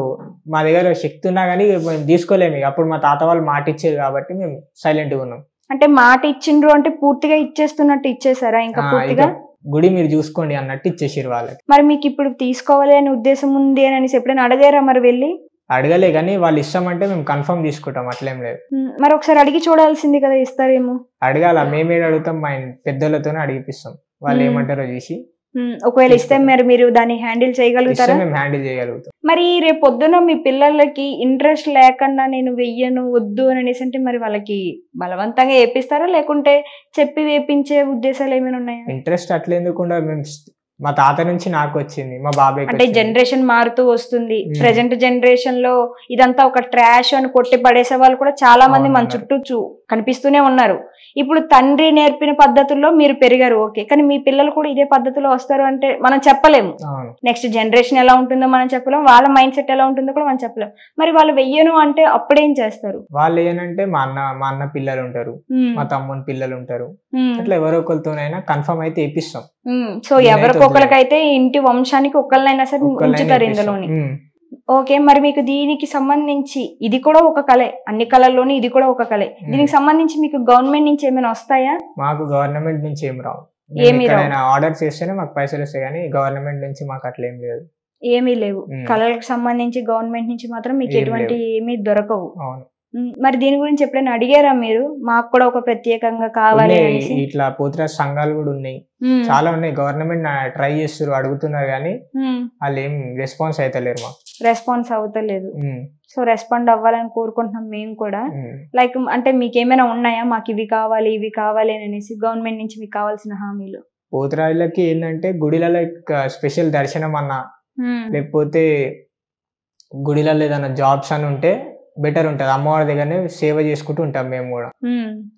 మా దగ్గర శక్తి ఉన్నా కానీ మేము తీసుకోలేము. అప్పుడు మా తాత వాళ్ళు మాట ఇచ్చేది కాబట్టి మేము సైలెంట్ గా ఉన్నాం. అంటే మాట ఇచ్చిండ్రు అంటే పూర్తిగా ఇచ్చేస్తున్నట్టు ఇచ్చేసారా? ఇంకా పూర్తిగా గుడి మీరు చూసుకోండి అన్నట్టు ఇచ్చేసారు వాళ్ళకి. మరి మీకు ఇప్పుడు తీసుకోవాలి అనే ఉద్దేశం ఉంది అని ఎప్పుడైనా అడిగారా? మరి వెళ్ళి అడగలే, కానీ వాళ్ళు ఇస్తామంటే మేము కన్ఫర్మ్ తీసుకుంటాం, అట్లేం లేదు. మరి ఒకసారి అడిగి చూడాల్సింది కదా, ఇస్తారేమో. అడగాల, మేమే అడుగుతాం, మా పెద్దలతోనే అడిగిపిస్తాం, వాళ్ళు ఏమంటారో చూసి. ఒకవేళ ఇస్తే మరి మీరు దాన్ని హ్యాండిల్ చేయగలుగుతారా? మేము హ్యాండిల్ చేయగలుగుతాం. మరి రేపు పొద్దున మీ పిల్లలకి ఇంట్రెస్ట్ లేకుండా నేను వెయ్యను వద్దు అని అనేసి అంటే మరి వాళ్ళకి బలవంతంగా వేపిస్తారా, లేకుంటే చెప్పి వేపించే ఉద్దేశాలు ఏమైనా ఉన్నాయా? ఇంట్రెస్ట్ అట్లేందుకుండా మేము మా తాత నుంచి నాకు వచ్చింది, మా బాబాయ్. అంటే జనరేషన్ మారుతూ వస్తుంది, ప్రెసెంట్ జనరేషన్ లో ఇదంతా ఒక ట్రాష్ అని కొట్టి పడేసే వాళ్ళు కూడా చాలా మంది మన చుట్టూ కనిపిస్తూనే ఉన్నారు. ఇప్పుడు తండ్రి నేర్పిన పద్ధతుల్లో మీరు పెరిగారు, ఓకే, కానీ మీ పిల్లలు కూడా ఇదే పద్ధతిలో వస్తారు అంటే మనం చెప్పలేము. నెక్స్ట్ జనరేషన్ ఎలా ఉంటుందో మనం చెప్పలేము, వాళ్ళ మైండ్ సెట్ ఎలా ఉంటుందో కూడా మనం చెప్పలేము. మరి వాళ్ళు వెయ్యను అంటే అప్పుడేం చేస్తారు? వాళ్ళు ఏంటంటే మా అన్న పిల్లలు ఉంటారు, మా తమ్ముని పిల్లలు ఉంటారు, అట్లా ఎవరో ఒకరితోనైనా కన్ఫర్మ్ అయితే వేపిస్తాం. సో ఎవరికొకరికైతే ఇంటి వంశానికి ఒకళ్ళైనా సరే ఉంచుతారు ఇందులోని. ఓకే, మరి మీకు దీనికి సంబంధించి ఇది కూడా ఒక కళే, అన్ని కళల్లోని ఇది కూడా ఒక కళే, దీనికి సంబంధించి మీకు గవర్నమెంట్ నుంచి ఏమైనా వస్తాయా? మాకు గవర్నమెంట్ నుంచి ఏమి రావు, ఆర్డర్ చేస్తేనే మాకు పైసలు వస్తాయి, కానీ గవర్నమెంట్ నుంచి మాకు అట్లా ఏం లేదు, ఏమీ లేవు. కళలకు సంబంధించి గవర్నమెంట్ నుంచి మాత్రం మీకు ఎటువంటి ఏమీ దొరకవు. మరి దీని గురించి ఎప్పుడైనా అడిగారా మీరు, మాకు కూడా ఒక ప్రత్యేకంగా కావాలి? ఇట్లా పోతురాజు సంఘాలు కూడా ఉన్నాయి, చాలా ఉన్నాయి, గవర్నమెంట్ ట్రై చేస్తారు, అడుగుతున్నారు, కానీ వాళ్ళు ఏం రెస్పాన్స్ అవుతలేరు, మాకు రెస్పాన్స్ అవుతలేదు. సో రెస్పాండ్ అవ్వాలని కోరుకుంటున్నాం మేము కూడా. లైక్ అంటే మీకు ఏమైనా ఉన్నాయా, మాకు ఇవి కావాలి ఇవి కావాలి అని అనేసి గవర్నమెంట్ నుంచి మీకు కావాల్సిన హామీలు? పోతురాజులకి ఏంటంటే గుడిలలో స్పెషల్ దర్శనం అన్నా, లేకపోతే గుడిలలో ఏదైనా జాబ్స్ అని ఉంటే బెటర్ ఉంటది, అమ్మవారి దగ్గరనే సేవ చేసుకుంటూ ఉంటాం మేము కూడా,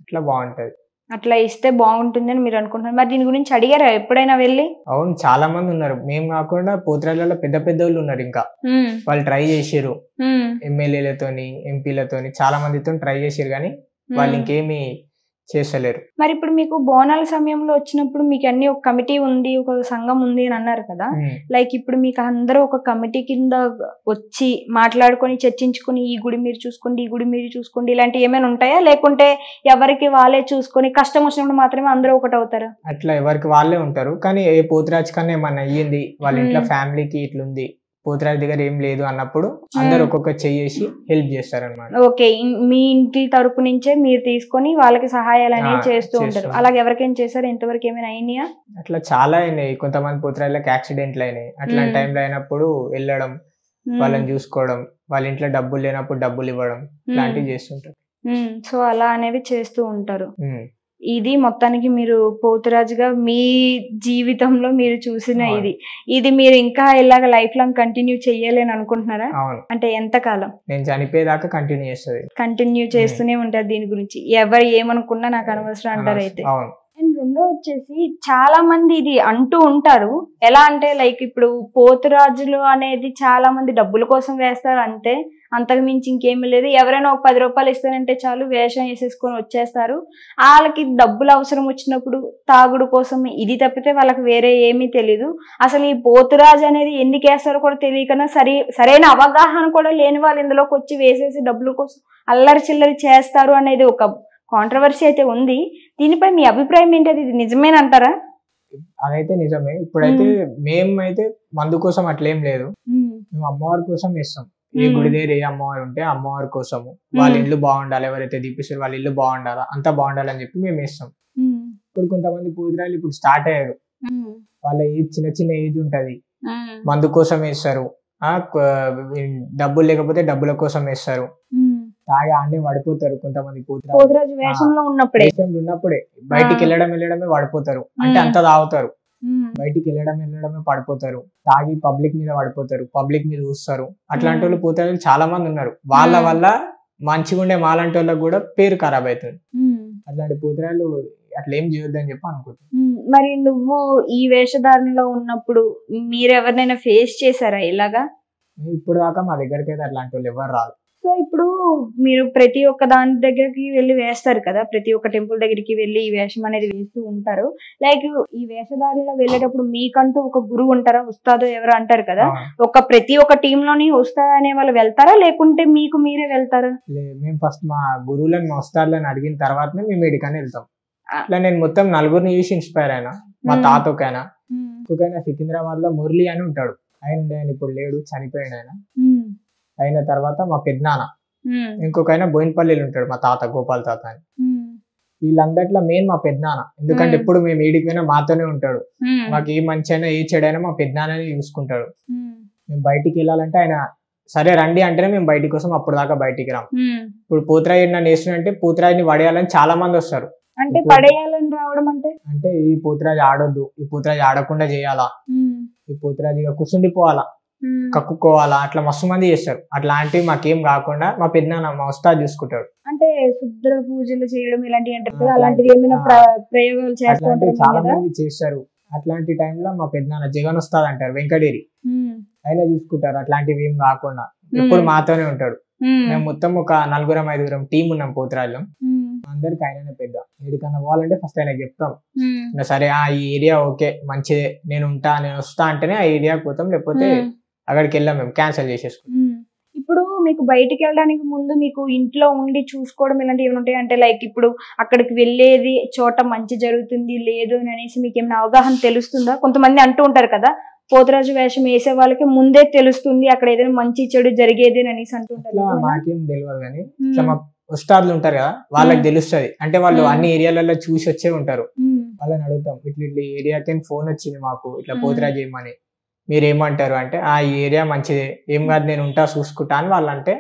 అట్లా బాగుంటది. అట్లా ఇస్తే బాగుంటుంది అని మీరు అనుకుంటున్నారు. మరి దీని గురించి అడిగారా ఎప్పుడైనా వెళ్ళి? అవును, చాలా మంది ఉన్నారు, మేము కాకుండా పోతురాజులలో పెద్ద పెద్ద వాళ్ళు ఉన్నారు, ఇంకా వాళ్ళు ట్రై చేసారు, ఎమ్మెల్యేలతోని ఎంపీలతోని చాలా మందితో ట్రై చేసారు, కానీ వాళ్ళు ఇంకేమి చేస్తలేరు. మరి ఇప్పుడు మీకు బోనాల సమయంలో వచ్చినప్పుడు మీకు అన్ని ఒక కమిటీ ఉంది, ఒక సంఘం ఉంది అని అన్నారు కదా, లైక్ ఇప్పుడు మీకు అందరూ ఒక కమిటీ కింద వచ్చి మాట్లాడుకొని చర్చించుకొని ఈ గుడి మీరు చూసుకోండి, ఈ గుడి మీరు చూసుకోండి, ఇలాంటివి ఏమైనా ఉంటాయా, లేకుంటే ఎవరికి వాళ్ళే చూసుకొని కష్టం వచ్చినప్పుడు మాత్రమే అందరూ ఒకటి అవుతారా? అట్లా ఎవరికి వాళ్ళే ఉంటారు, కానీ ఏ పోతురాజు కన్నా ఏమన్నా అయ్యింది, వాళ్ళ ఇంట్లో ఫ్యామిలీకి ఇట్లుంది, పోతురాజు దగ్గర ఏం లేదు అన్నప్పుడు అందరు ఒక్కొక్క చెయ్యేసి హెల్ప్ చేస్తారు అన్నమాట. ఓకే, మీ ఇంటి తరపు నుంచే మీరు తీసుకొని వాళ్ళకి సహాయాలు అనేవి చేస్తూ ఉంటారు. అలాగే ఎవరికైనా చేశారు, ఎంతవరకు ఏమైనా అయినాయా? అట్లా చాలా అయినాయి, కొంతమంది పోతురాజులకు యాక్సిడెంట్లు అయినాయి, అట్లాంటి టైంలో అయినప్పుడు వెళ్ళడం, వాళ్ళని చూసుకోవడం, వాళ్ళ ఇంట్లో డబ్బులు లేనప్పుడు డబ్బులు ఇవ్వడం, ఇలాంటివి చేస్తుంటారు. సో అలా అనేవి చేస్తూ ఉంటారు. ఇది మొత్తానికి మీరు పోతురాజుగా మీ జీవితంలో మీరు చూసిన ఇది మీరు ఇంకా ఇలాగ లైఫ్ లాంగ్ కంటిన్యూ చెయ్యాలి అని అనుకుంటున్నారా? అంటే ఎంత కాలం? నేను చనిపోయేదాకా కంటిన్యూ చేస్తూనే ఉంటారు. దీని గురించి ఎవరు ఏమనుకున్నా నాకు అనవసరం అంటారు అయితే. అండ్ రెండో వచ్చేసి చాలా మంది ఇది అంటూ ఉంటారు. ఎలా అంటే లైక్ ఇప్పుడు పోతురాజులు అనేది చాలా మంది డబ్బుల కోసం వేస్తారు అంతే, అంతకు మించి ఇంకేమీ లేదు. ఎవరైనా ఒక 10 రూపాయలు ఇస్తానంటే చాలు వేషం వేసేసుకొని వచ్చేస్తారు. వాళ్ళకి డబ్బులు అవసరం వచ్చినప్పుడు తాగుడు కోసం ఇది తప్పితే వాళ్ళకి వేరే ఏమీ తెలీదు. అసలు ఈ పోతురాజు అనేది ఎందుకు వేస్తారో కూడా తెలియకన్నా సరైన అవగాహన కూడా లేని వాళ్ళు ఇందులోకి వచ్చి వేసేసి డబ్బుల కోసం అల్లరి చిల్లరి చేస్తారు అనేది ఒక కాంట్రవర్సీ అయితే ఉంది. దీనిపై మీ అభిప్రాయం ఏంటి? అది నిజమేనంటారా? అదైతే నిజమే. ఇప్పుడైతే మేమైతే మందు కోసం అట్లేం లేదు, మేము అమ్మవారి కోసం వేస్తాం. ఏ గుడి దగ్గర ఏ అమ్మవారు ఉంటే అమ్మవారి కోసము వాళ్ళ ఇల్లు బాగుండాలి, ఎవరైతే దీపిస్తారు వాళ్ళ ఇల్లు బాగుండాలా, అంతా బాగుండాలని చెప్పి మేము వేస్తాం. ఇప్పుడు కొంతమంది పూజరాలు ఇప్పుడు స్టార్ట్ అయ్యారు, వాళ్ళ ఏజ్ చిన్న ఏజ్ ఉంటది, మందు కోసం వేస్తారు, డబ్బులు లేకపోతే డబ్బుల కోసం వేస్తారు, తాగి ఆడనే పడిపోతారు. కొంతమంది పోతురాజు వేషంలో ఉన్నప్పుడే బయటికి వెళ్ళడమే పడిపోతారు, అంటే అంత తాగుతారు, బయటికి వెళ్ళడమే పడిపోతారు, తాగి పబ్లిక్ మీద పడిపోతారు, పబ్లిక్ మీద చూస్తారు. అట్లాంటి వాళ్ళు పోతురాజులు చాలా మంది ఉన్నారు. వాళ్ళ వల్ల మంచిగా ఉండే మాలాంటి వాళ్ళకి కూడా పేరు ఖరాబ్ అవుతుంది. అట్లాంటి పోతురాజులు అట్లా ఏం చేయొద్దని చెప్పి అనుకుంటున్నాను. మరి నువ్వు ఈ వేషధారణలో ఉన్నప్పుడు మీరు ఎవరినైనా ఫేస్ చేశారా ఇలాగా? ఇప్పుడు దాకా మా దగ్గరికి అయితే అట్లాంటి వాళ్ళు ఎవరు రాదు. సో ఇప్పుడు మీరు ప్రతి ఒక్క దాని దగ్గరికి వెళ్ళి వేస్తారు కదా, ప్రతి ఒక్క టెంపుల్ దగ్గరికి వెళ్ళి ఈ వేషం అనేది వేస్తూ ఉంటారు. లైక్ ఈ వేషధారిలో వెళ్ళేటప్పుడు మీకంటూ ఒక గురువు ఉంటారా, ఉస్తాదో ఎవరు అంటారు కదా, ప్రతి ఒక్క టీమ్ లోని ఉస్తాద్ అనే వాళ్ళు వెళ్తారా లేకుంటే మీకు మీరే వెళ్తారా? మేము ఫస్ట్ మా గురువులను మా ఉస్తాదులను అడిగిన తర్వాతనే మేము ఎడికని వెళ్తాం. అట్లా నేను మొత్తం నలుగురిని చూసి ఇన్స్పైర్ అయినా. మా తాత ఒకైనా, ఇంకొకైనా సికింద్రాబాద్ లో మురళి అని ఉంటాడు, ఆయన ఇప్పుడు లేడు, చనిపోయాడు ఆయన. అయిన తర్వాత మా పెద్దనాన్న, ఇంకొకైనా బోయినపల్లిలో ఉంటాడు మా తాత, గోపాల్ తాత అని. వీళ్ళందట్లో మెయిన్ మా పెద్దనాన్న, ఎందుకంటే ఎప్పుడు మేము ఏడికి పోయినా మాతోనే ఉంటాడు. మాకు ఏ మంచి అయినా ఏ చెడైనా మా పెద్దనాన్నని చూసుకుంటాడు. మేము బయటికి వెళ్ళాలంటే ఆయన సరే రండి అంటేనే మేము బయటికి వస్తాం, అప్పుడు దాకా బయటికి రాం. ఇప్పుడు పూతరాయి నన్ను వేస్తున్నంటే పూతరాయిని పడేయాలని చాలా మంది వస్తారు. అంటే పడేయాలని రావడం అంటే ఈ పూతరాజు ఆడొద్దు, ఈ పూతరాజు ఆడకుండా చేయాలా, ఈ పూతరాజు ఇక కూర్చుండిపోవాలా, కక్కుకోవాలా, అట్లా మస్తు మంది చేస్తారు. అట్లాంటివి మాకేం కాకుండా మా పెద్దనాన్న మా ఉస్తాద్ చూసుకుంటాడు. అంటే శుద్ర పూజలు చేయడం ఇలాంటివి అంటారు కదా, అలాంటివి ఏమైనా ప్రయోగాలు చేస్తారు? చాలా మంది చేస్తారు. అట్లాంటి టైంలో మా పెద్దనాన్న జగన్ ఉస్తాద్ అంటారు, వెంకటేరి, ఆయన చూసుకుంటారు. అట్లాంటివి ఏం కాకుండా ఎప్పుడు మాతోనే ఉంటాడు. మేము మొత్తం ఒక 4-5 టీం ఉన్నాం పోతురాజులో, అందరికి ఆయననే పెద్ద. ఎక్కడికన్నా పోవాలంటే ఫస్ట్ ఆయన చెప్తాం, సరే ఈ ఏరియా ఓకే మంచిదే, నేను వస్తా అంటేనే ఆ ఏరియాకి పోతాం, లేకపోతే అక్కడికి వెళ్ళాం, మేము క్యాన్సిల్ చేసేసుకుంటాం. ఇప్పుడు మీకు బయటికి వెళ్ళడానికి ముందు మీకు ఇంట్లో ఉండి చూసుకోవడం ఇలాంటివి ఏమైనా ఉంటాయి అంటే, లైక్ ఇప్పుడు అక్కడికి వెళ్ళేది చోట మంచి జరుగుతుంది లేదు అని అనేసి మీకు ఏమైనా అవగాహన తెలుస్తుందా? కొంతమంది అంటూ ఉంటారు కదా, పోతురాజు వేషం వేసే వాళ్ళకి ముందే తెలుస్తుంది అక్కడ ఏదైనా మంచి చెడు జరిగేది అని అనేసి అంటుంటారు. మాకేం తెలియదు కానీ ఇట్లా మా ఉస్తాదులు ఉంటారు కదా, వాళ్ళకి తెలుస్తుంది. అంటే వాళ్ళు అన్ని ఏరియాలలో చూసి వచ్చే ఉంటారు. వాళ్ళని అడుగుతాం, ఇట్లా ఏరియాకి ఫోన్ వచ్చింది మాకు, ఇట్లా పోతురాజు చేయమని, మీరు ఏమంటారు అంటే ఈ ఏరియా మంచిదే, ఏం కాదు నేను ఉంటా చూసుకుంటా అని వాళ్ళు అంటే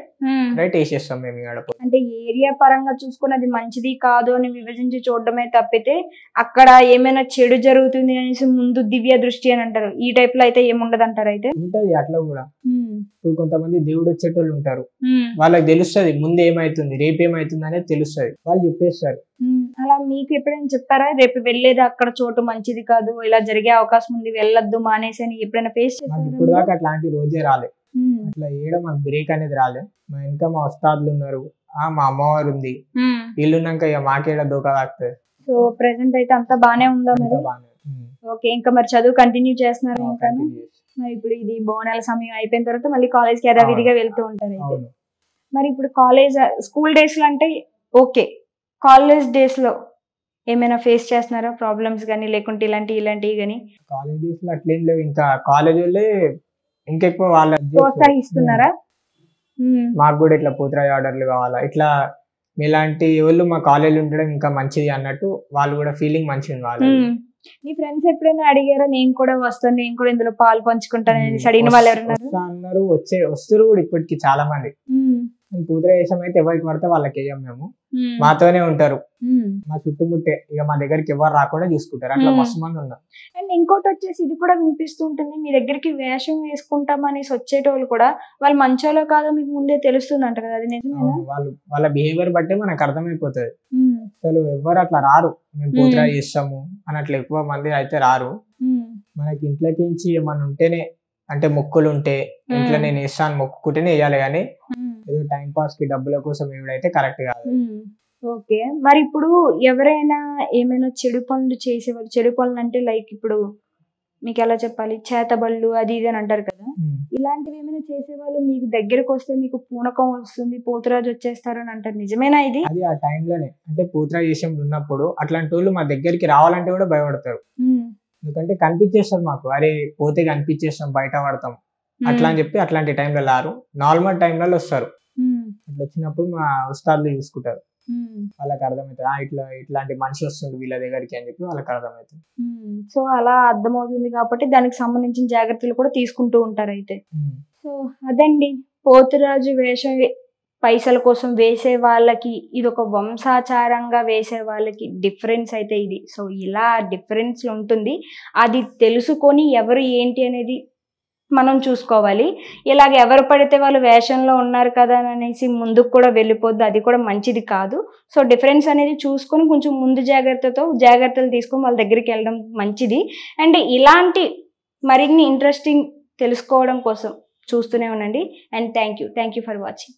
రైట్ వేసేస్తాం మేము. అంటే ఏరియా పరంగా చూసుకుని అది మంచిది కాదు అని విభజించి చూడడమే తప్పితే అక్కడ ఏమైనా చెడు జరుగుతుంది అనేసి ముందు దివ్య దృష్టి అని అంటారు, ఈ టైప్ లో అయితే ఏముండదు అంటారు? అయితే ఉంటది అట్లా కూడా. ఇప్పుడు కొంతమంది దేవుడు వచ్చేటోళ్ళు ఉంటారు, వాళ్ళకి తెలుస్తుంది ముందు ఏమైతుంది, రేపు ఏమైతుంది అనేది తెలుస్తుంది, వాళ్ళు చెప్పేస్తారు. అలా మీకు ఎప్పుడైనా చెప్పారా, రేపు వెళ్ళేది అక్కడ చోటు మంచిది కాదు, ఇలా జరిగే అవకాశం ఉంది, వెళ్ళొద్దు మానేసి అని ఎప్పుడైనా ఫేస్ చేశారా? ఇప్పుడు దాకా అట్లాంటి రోజే రాలే, అట్లా ఏయడం మాకు బ్రేక్ అనేది రాలే. మా ఇంకా మా ఉస్తాదులు ఉన్నారు, మా అమ్మవారు ఉంది, వీళ్ళున్నాక ఇక మాకేడ దోకా తాకుతుంది. సో ప్రెసెంట్ అయితే అంతా బానే ఉందా మరి? ఓకే, ఇంకా మరి చదువు కంటిన్యూ చేస్తున్నారు ఇంకా? మరి ఇప్పుడు ఇది బోనాల సమయం అయిపోయిన తర్వాత మళ్ళీ కాలేజ్ కి యథావిధిగా వెళ్తూ ఉంటారు అయితే. మరి ఇప్పుడు కాలేజ్ స్కూల్ డేస్ లో అంటే ఓకే, కాలేజ్ డేస్ లో ఏమైనా ఫేస్ చేస్తున్నారా ప్రాబ్లమ్స్ కానీ, లేకుంటే ఇలాంటివి కానీ? కాలేజ్ డేస్ లో అట్లేం లేవు, ఇంకా కాలేజ్ వాళ్ళే ఇంకెక్కువ వాళ్ళ ప్రోత్సహిస్తున్నారా? మాకు కూడా ఇట్లా పోతురాజు ఆర్డర్లు కావాలా, ఇట్లా మీలాంటి వాళ్ళు మా కాలేజ్ ఉండడం ఇంకా మంచిది అన్నట్టు వాళ్ళు కూడా ఫీలింగ్ మంచిది. వాళ్ళు మీ ఫ్రెండ్స్ ఎప్పుడైనా అడిగారా, నేను కూడా వస్తాను, నేను కూడా ఇందులో పాలు పంచుకుంటాను అడిగిన వాళ్ళు ఎవరన్నారు? అన్నారు, వస్తారు కూడా ఇప్పటికి చాలా మంది. పూతరా వేషం అయితే ఎవరికి పడితే వాళ్ళకి వేయం మేము, మాతోనే ఉంటారు, మా చుట్టుముట్టే, ఇక మా దగ్గరికి ఎవరు రాకుండా చూసుకుంటారు. అట్లా మస్తు మంది ఉన్నారు. అండ్ ఇంకోటి వచ్చేసి ఇది కూడా వినిపిస్తూ ఉంటుంది, మీ దగ్గరికి వేషం వేసుకుంటాం అనేసి వచ్చేటోళ్ళు కూడా వాళ్ళు మంచోళ్ళో కాదో మీకు ముందే తెలుస్తుంది అంట కదా, అది నిజమేనా? వాళ్ళ బిహేవియర్ బట్టే మనకు అర్థమైపోతుంది. అసలు ఎవరు అట్లా రారు, మేము పూతరా చేస్తాము అని అట్లా ఎక్కువ మంది అయితే రారు. మనకి ఇంట్లోకి నుంచి ఏమన్నా ఉంటేనే, అంటే మొక్కులు ఉంటే ఇంట్లో నేను వేస్తాను మొక్కుకుంటేనే వేయాలి, కానీ ఏదో టైం పాస్ కి డబ్బుల కోసం ఏమిడైతే కరెక్ట్ కాదు. ఓకే, మరి ఇప్పుడు ఎవరైనా ఏమైనా చెడు పనులు చేసేవాళ్ళు, చెడు పనులు అంటే లైక్ ఇప్పుడు మీకు ఎలా చెప్పాలి, చేతబళ్ళు అది ఇది అని అంటారు కదా, ఇలాంటివి ఏమైనా చేసేవాళ్ళు మీకు దగ్గరకు వస్తే మీకు పూనకం వస్తుంది, పోతురాజు వచ్చేస్తారు అని అంటారు, నిజమేనా ఇది? అది ఆ టైంలోనే, అంటే పూతరా విషయం ఉన్నప్పుడు అట్లాంటి వాళ్ళు మా దగ్గరికి రావాలంటే కూడా భయపడతారు. ఎందుకంటే కనిపించేస్తారు మాకు, అరే పోతే కనిపించేస్తాం బయట పడతాం అట్లా అని చెప్పి అట్లాంటి టైంలో రారు, నార్మల్ టైంలలో వస్తారు. అట్లా వచ్చినప్పుడు మా ఉస్తాదులు చూసుకుంటారు, వాళ్ళకి అర్థమవుతుంది ఇట్లాంటి మనిషి వస్తుంది వీళ్ళ దగ్గరికి అని చెప్పి వాళ్ళకి అర్థమవుతుంది. సో అలా అర్థమవుతుంది కాబట్టి దానికి సంబంధించిన జాగ్రత్తలు కూడా తీసుకుంటూ ఉంటారు అయితే. సో అదండి, పోతురాజు వేషం పైసల కోసం వేసే వాళ్ళకి, ఇది ఒక వంశాచారంగా వేసే వాళ్ళకి డిఫరెన్స్ అయితే ఇది. సో ఇలా డిఫరెన్స్ ఉంటుంది, అది తెలుసుకొని ఎవరు ఏంటి అనేది మనం చూసుకోవాలి. ఇలాగ ఎవరు పడితే వాళ్ళు వేషంలో ఉన్నారు కదా అనేసి ముందుకు కూడా వెళ్ళిపోద్దు, అది కూడా మంచిది కాదు. సో డిఫరెన్స్ అనేది చూసుకొని కొంచెం ముందు జాగ్రత్తలు తీసుకొని వాళ్ళ దగ్గరికి వెళ్ళడం మంచిది. అండ్ ఇలాంటి మరిన్ని ఇంట్రెస్టింగ్ తెలుసుకోవడం కోసం చూస్తూనే ఉండండి. And thank you for watching.